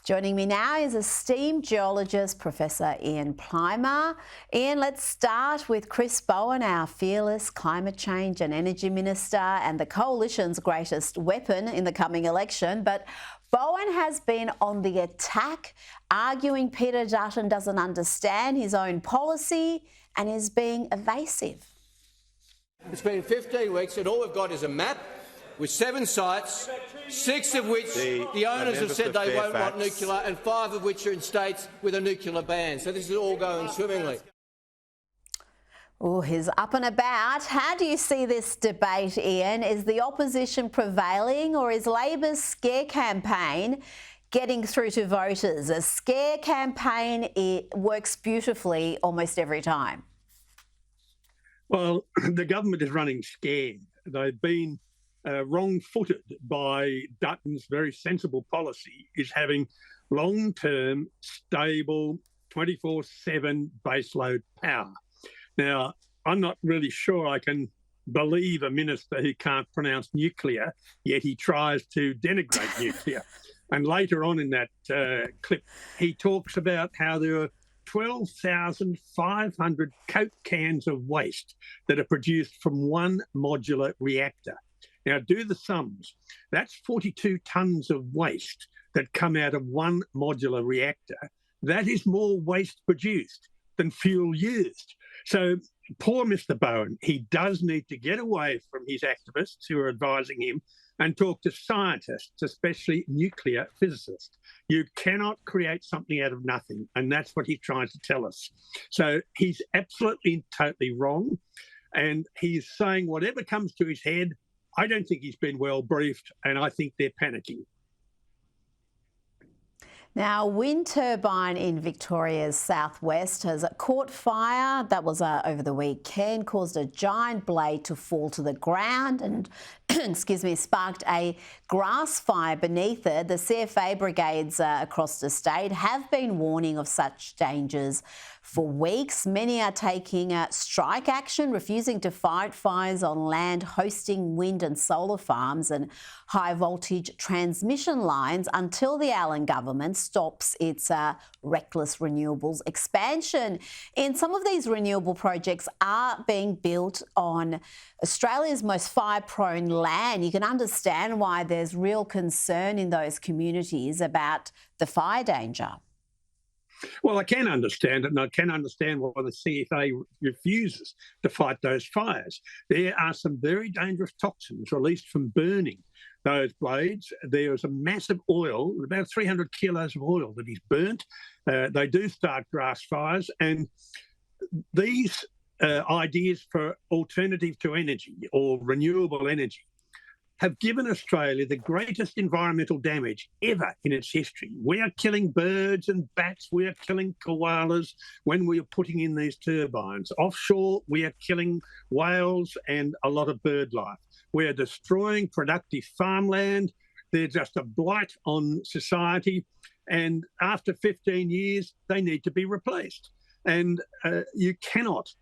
Joining me now is esteemed geologist Professor Ian Plimer. Ian, let's start with Chris Bowen, our fearless climate change and energy minister and the coalition's greatest weapon in the coming election. But Bowen has been on the attack, arguing Peter Dutton doesn't understand his own policy and is being evasive. It's been 15 weeks and all we've got is a map with 7 sites, 6 of which the owners have said they won't want nuclear and 5 of which are in states with a nuclear ban. So this is all going swimmingly. Oh, he's up and about. How do you see this debate, Ian? Is the opposition prevailing or is Labor's scare campaign getting through to voters? A scare campaign, it works beautifully almost every time. Well, the government is running scared. They've been wrong-footed by Dutton's very sensible policy is having long-term, stable, 24/7 baseload power. Now, I'm not really sure I can believe a minister who can't pronounce nuclear, yet he tries to denigrate nuclear. And later on in that clip, he talks about how there are 12,500 Coke cans of waste that are produced from one modular reactor. Now, do the sums. That's 42 tonnes of waste that come out of one modular reactor. That is more waste produced than fuel used. So poor Mr. Bowen, he does need to get away from his activists who are advising him and talk to scientists, especially nuclear physicists. You cannot create something out of nothing, and that's what he's trying to tell us. So he's absolutely and totally wrong, and he's saying whatever comes to his head. I don't think he's been well briefed, and I think they're panicking. Now, a wind turbine in Victoria's southwest has caught fire. That was over the weekend, caused a giant blade to fall to the ground and, sparked a grass fire beneath it. The CFA brigades across the state have been warning of such dangers for weeks. Many are taking strike action, refusing to fight fires on land hosting wind and solar farms and high voltage transmission lines until the Allen government stops its reckless renewables expansion. And some of these renewable projects are being built on Australia's most fire-prone land. You can understand why there's real concern in those communities about the fire danger. Well, I can understand it, and I can understand why the CFA refuses to fight those fires. There are some very dangerous toxins released from burning those blades. There is a massive oil, about 300 kilos of oil that is burnt. They do start grass fires, and these ideas for alternative to energy or renewable energy have given Australia the greatest environmental damage ever in its history. We are killing birds and bats, we are killing koalas when we are putting in these turbines. Offshore, we are killing whales and a lot of bird life. We are destroying productive farmland. They're just a blight on society. And after 15 years, they need to be replaced. And you cannot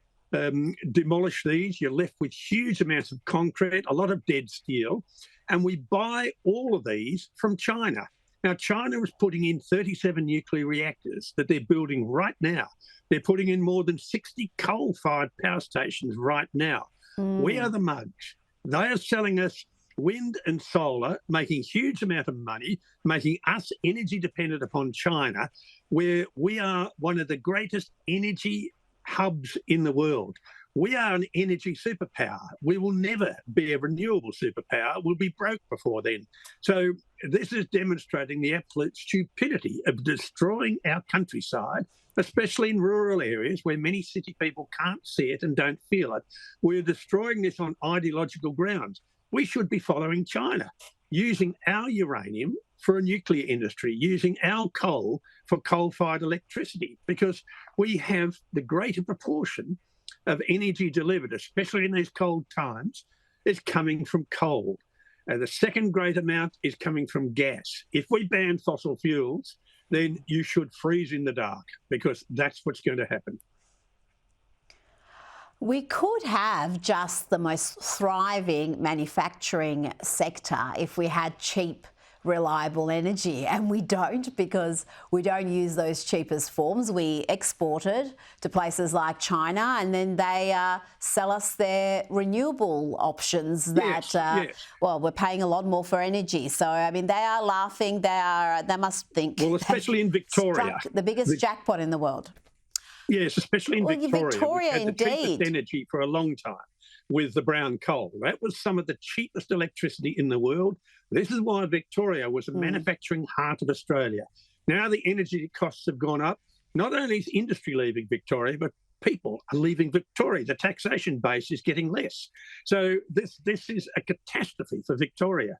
demolish these. You're left with huge amounts of concrete, a lot of dead steel, and we buy all of these from China. Now, China is putting in 37 nuclear reactors that they're building right now. They're putting in more than 60 coal-fired power stations right now. We are the mugs. They are selling us wind and solar, making huge amount of money, making us energy dependent upon China, where we are one of the greatest energy hubs in the world. We are an energy superpower. We will never be a renewable superpower. We'll be broke before then. So this is demonstrating the absolute stupidity of destroying our countryside, especially in rural areas where many city people can't see it and don't feel it. We're destroying this on ideological grounds. We should be following China, using our uranium for a nuclear industry, using our coal for coal-fired electricity, because we have the greater proportion of energy delivered, especially in these cold times, is coming from coal. The second great amount is coming from gas. If we ban fossil fuels, then you should freeze in the dark, because that's what's going to happen. We could have just the most thriving manufacturing sector if we had cheap reliable energy, and we don't, because we don't use those cheapest forms. We export it to places like China, and then they sell us their renewable options that, well, we're paying a lot more for energy. So, I mean, they are laughing. They must think. Well, especially in Victoria. Struck the biggest jackpot in the world. Yes, especially in Victoria. Victoria, we've had the cheapest energy for a long time with the brown coal. That was some of the cheapest electricity in the world. This is why Victoria was a manufacturing heart of Australia. Now the energy costs have gone up. Not only is industry leaving Victoria, but people are leaving Victoria. The taxation base is getting less. So this is a catastrophe for Victoria.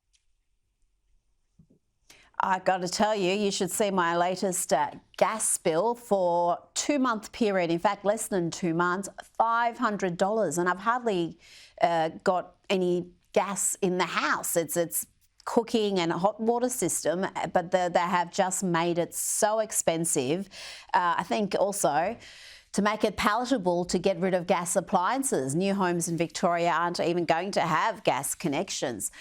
I've got to tell you, you should see my latest gas bill for 2-month period. In fact, less than 2 months, $500. And I've hardly got any gas in the house. It's cooking and a hot water system, but they have just made it so expensive. I think also to make it palatable to get rid of gas appliances. New homes in Victoria aren't even going to have gas connections.